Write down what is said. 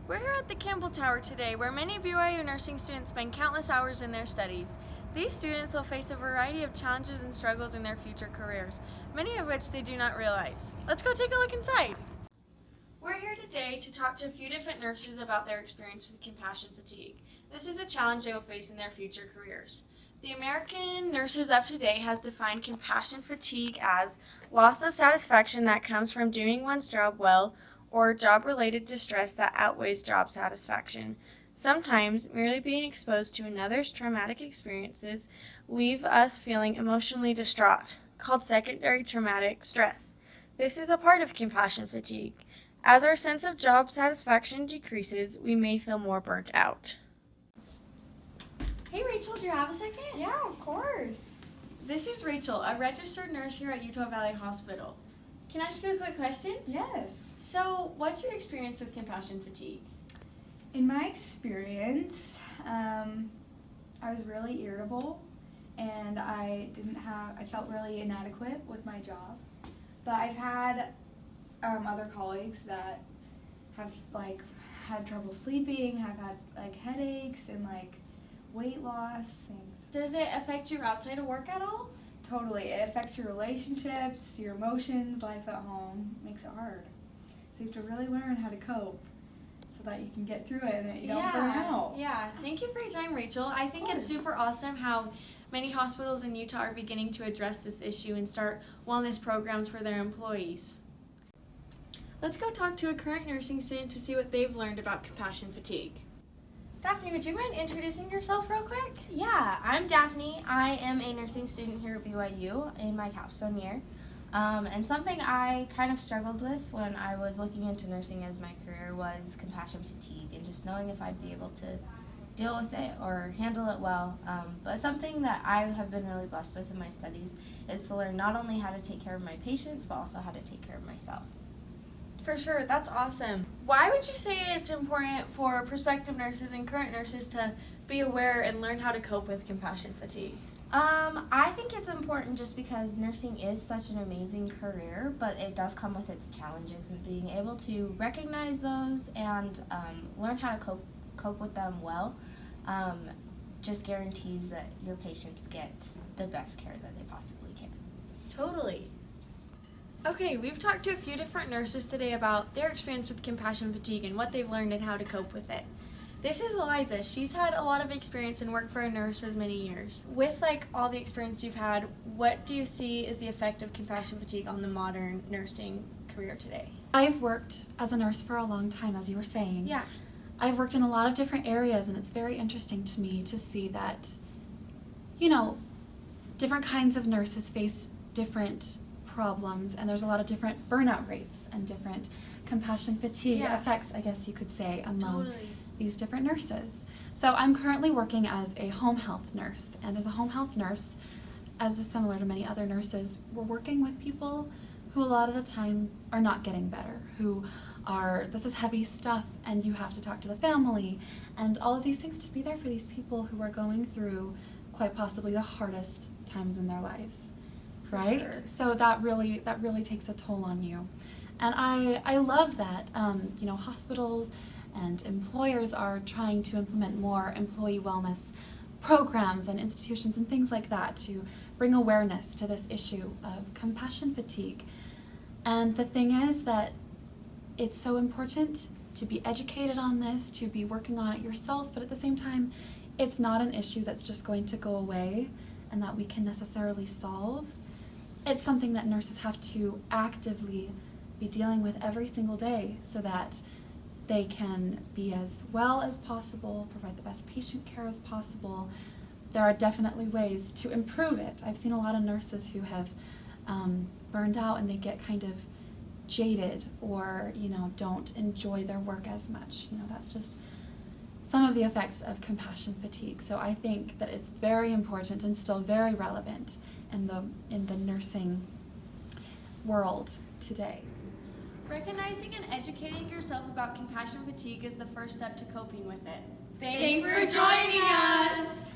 We're here at the Campbell Tower today, where many BYU nursing students spend countless hours in their studies. These students will face a variety of challenges and struggles in their future careers, many of which they do not realize. Let's go take a look inside. We're here today to talk to a few different nurses about their experience with compassion fatigue. This is a challenge they will face in their future careers. The American Nurses Up to Date has defined compassion fatigue as loss of satisfaction that comes from doing one's job well, or job-related distress that outweighs job satisfaction. Sometimes, merely being exposed to another's traumatic experiences leave us feeling emotionally distraught, called secondary traumatic stress. This is a part of compassion fatigue. As our sense of job satisfaction decreases, we may feel more burnt out. Hey Rachel, do you have a second? Yeah, of course. This is Rachel, a registered nurse here at Utah Valley Hospital. Can I ask you a quick question? Yes. So, what's your experience with compassion fatigue? In my experience, I was really irritable and I felt really inadequate with my job. But I've had other colleagues that have had trouble sleeping, have had headaches and weight loss things. Does it affect you outside of work at all? Totally. It affects your relationships, your emotions, life at home. Makes it hard. So you have to really learn how to cope so that you can get through it and that you don't burn out. Yeah. Thank you for your time, Rachel. I think it's super awesome how many hospitals in Utah are beginning to address this issue and start wellness programs for their employees. Let's go talk to a current nursing student to see what they've learned about compassion fatigue. Daphne, would you mind introducing yourself real quick? Yeah, I'm Daphne. I am a nursing student here at BYU in my capstone year. And something I kind of struggled with when I was looking into nursing as my career was compassion fatigue and just knowing if I'd be able to deal with it or handle it well. But something that I have been really blessed with in my studies is to learn not only how to take care of my patients, but also how to take care of myself. For sure, that's awesome. Why would you say it's important for prospective nurses and current nurses to be aware and learn how to cope with compassion fatigue? I think it's important just because nursing is such an amazing career, but it does come with its challenges, and being able to recognize those and learn how to cope with them well just guarantees that your patients get the best care that they possibly can. Totally. Okay, we've talked to a few different nurses today about their experience with compassion fatigue and what they've learned and how to cope with it. This is Liza. She's had a lot of experience and worked for a nurse as many years. With all the experience you've had, what do you see is the effect of compassion fatigue on the modern nursing career today? I've worked as a nurse for a long time, as you were saying. Yeah. I've worked in a lot of different areas, and it's very interesting to me to see that, different kinds of nurses face different problems, and there's a lot of different burnout rates and different compassion fatigue effects, I guess you could say, among these different nurses. So I'm currently working as a home health nurse, and as a home health nurse, as is similar to many other nurses, we're working with people who a lot of the time are not getting better, this is heavy stuff, and you have to talk to the family and all of these things to be there for these people who are going through quite possibly the hardest times in their lives. Right? Sure. So that really takes a toll on you. And I love that, hospitals and employers are trying to implement more employee wellness programs and institutions and things like that to bring awareness to this issue of compassion fatigue. And the thing is that it's so important to be educated on this, to be working on it yourself, but at the same time, it's not an issue that's just going to go away and that we can necessarily solve. It's something that nurses have to actively be dealing with every single day so that they can be as well as possible, provide the best patient care as possible. There are definitely ways to improve it. I've seen a lot of nurses who have burned out and they get kind of jaded or, don't enjoy their work as much. That's just some of the effects of compassion fatigue. So I think that it's very important and still very relevant in the nursing world today. Recognizing and educating yourself about compassion fatigue is the first step to coping with it. Thanks for joining us!